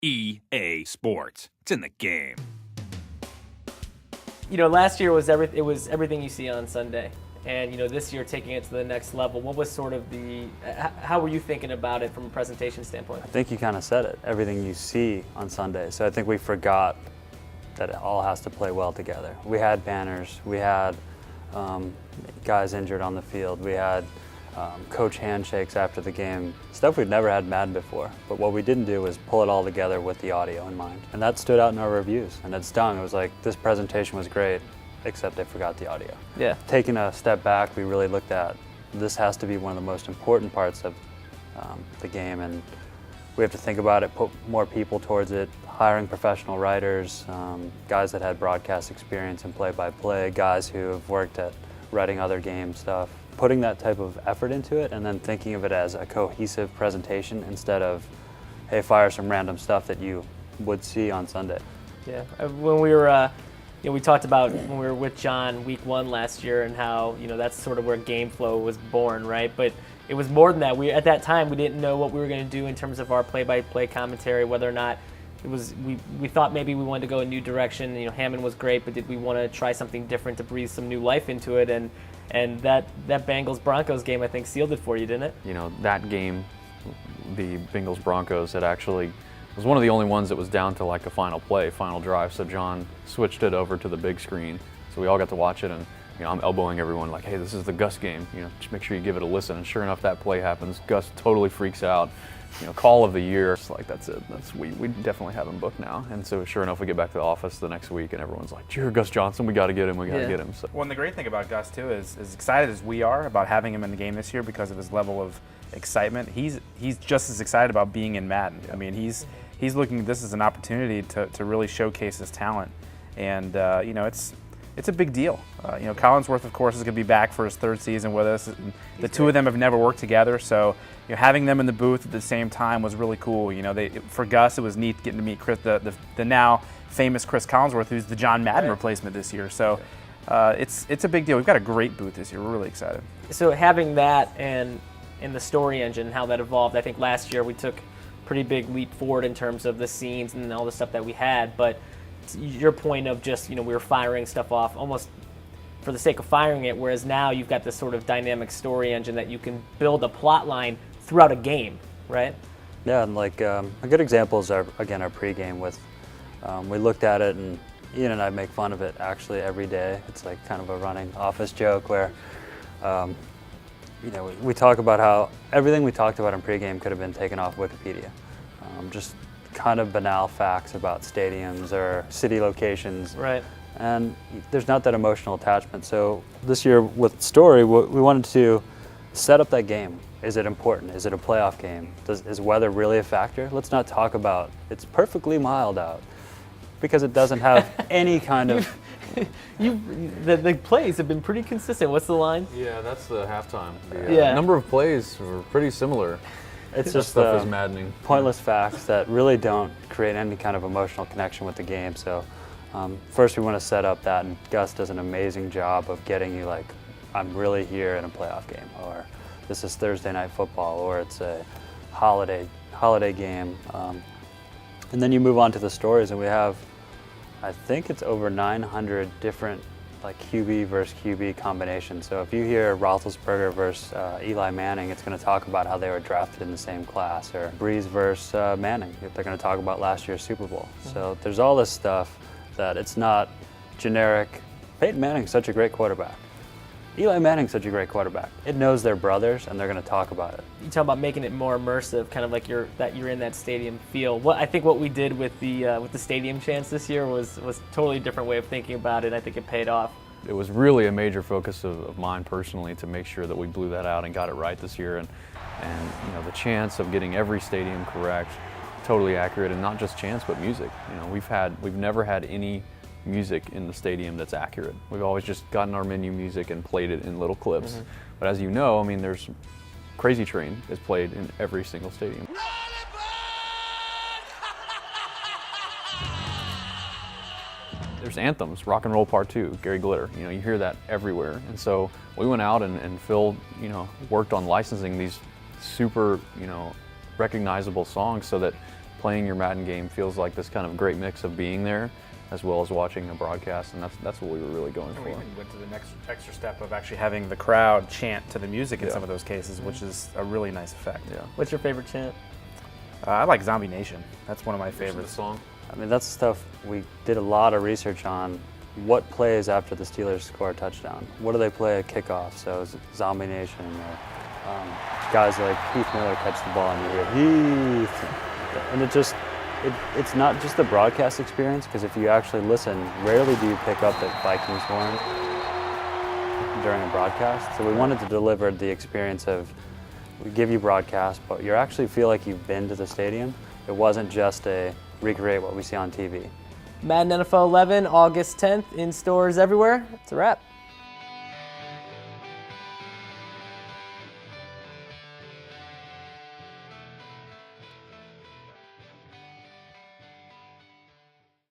EA Sports. It's in the game. Last year was everything you see on Sunday, and this year taking it to the next level. What was sort of how were you thinking about it from a presentation standpoint? I think you kind of said it. Everything you see on Sunday. So I think we forgot that it all has to play well together. We had banners. We had guys injured on the field. We had coach handshakes after the game, stuff we'd never had in Madden before. But what we didn't do was pull it all together with the audio in mind. And that stood out in our reviews, and it stung. It was like, this presentation was great, except they forgot the audio. Yeah. Taking a step back, we really looked at, this has to be one of the most important parts of the game, and we have to think about it, put more people towards it, hiring professional writers, guys that had broadcast experience and play-by-play, guys who have worked at writing other game stuff. Putting that type of effort into it and then thinking of it as a cohesive presentation instead of, hey, fire some random stuff that you would see on Sunday. Yeah, when we were, we talked about when we were with John week 1 last year and how, that's sort of where game flow was born, right? But it was more than that. At that time, we didn't know what we were going to do in terms of our play-by-play commentary, whether or not it was, we thought maybe we wanted to go a new direction. Hammond was great, but did we want to try something different to breathe some new life into it? And that Bengals-Broncos game, I think, sealed it for you, didn't it? That game, the Bengals-Broncos, it actually was one of the only ones that was down to like a final play, final drive. So John switched it over to the big screen. So we all got to watch it, and I'm elbowing everyone like, hey, this is the Gus game. Just make sure you give it a listen. And sure enough, that play happens. Gus totally freaks out. Call of the year. It's like, that's it. We definitely have him booked now. And so sure enough, we get back to the office the next week, and everyone's like, "Did you hear Gus Johnson? We got to get him. We got to get him." So. Well, and the great thing about Gus too is as excited as we are about having him in the game this year because of his level of excitement, he's just as excited about being in Madden. I mean, he's looking at this as an opportunity to really showcase his talent, and it's a big deal. Collinsworth, of course, is going to be back for his 3rd season with us. The two of them have never worked together, so having them in the booth at the same time was really cool. For Gus, it was neat getting to meet Chris, the now famous Chris Collinsworth, who's the John Madden replacement this year. So it's a big deal. We've got a great booth this year. We're really excited. So having that and in the story engine, how that evolved, I think last year we took a pretty big leap forward in terms of the scenes and all the stuff that we had, but your point of just, we were firing stuff off almost for the sake of firing it, whereas now you've got this sort of dynamic story engine that you can build a plot line throughout a game, right? Yeah, and like a good example is our pregame with, we looked at it, and Ian and I make fun of it actually every day. It's like kind of a running office joke where, we talk about how everything we talked about in pregame could have been taken off Wikipedia. Just kind of banal facts about stadiums or city locations. Right. And there's not that emotional attachment. So this year with story, we wanted to set up that game. Is it important? Is it a playoff game? Is weather really a factor? Let's not talk about it's perfectly mild out, because it doesn't have any kind of... The plays have been pretty consistent. What's the line? Yeah, that's the halftime. The number of plays were pretty similar. It's just stuff is maddening. Pointless facts that really don't create any kind of emotional connection with the game. So first we want to set up that, and Gus does an amazing job of getting you like, I'm really here in a playoff game, or this is Thursday night football, or it's a holiday game. And then you move on to the stories, and we have, I think it's over 900 different like QB versus QB combinations. So if you hear Roethlisberger versus Eli Manning, it's going to talk about how they were drafted in the same class, or Breeze versus Manning, they're going to talk about last year's Super Bowl. So there's all this stuff that it's not generic. Peyton Manning's such a great quarterback. Eli Manning's such a great quarterback. It knows they're brothers, and they're going to talk about it. You talk about making it more immersive, kind of like you're in that stadium feel. I think what we did with the stadium chants this year was a totally different way of thinking about it. I think it paid off. It was really a major focus of mine personally to make sure that we blew that out and got it right this year, and the chance of getting every stadium correct, totally accurate, and not just chants but music. We've never had any music in the stadium that's accurate. We've always just gotten our menu music and played it in little clips. Mm-hmm. But as you know, there's Crazy Train is played in every single stadium. There's anthems, Rock and Roll Part 2, Gary Glitter. You hear that everywhere. And so we went out and Phil, worked on licensing these super, recognizable songs so that playing your Madden game feels like this kind of great mix of being there as well as watching the broadcast, and that's what we were really going for. We even went to the next extra step of actually having the crowd chant to the music in Yeah. some of those cases, which is a really nice effect. Yeah. What's your favorite chant? I like Zombie Nation. That's one of my The favorites. song. I mean, that's stuff we did a lot of research on. What plays after the Steelers score a touchdown? What do they play at kickoff? So Zombie Nation, or guys like Heath Miller catch the ball and you hear Heath. And it's not just the broadcast experience, because if you actually listen, rarely do you pick up that Vikings horn during a broadcast. So we wanted to deliver the experience of, we give you broadcast, but you actually feel like you've been to the stadium. It wasn't just a recreate what we see on TV. Madden NFL 11, August 10th, in stores everywhere. It's a wrap.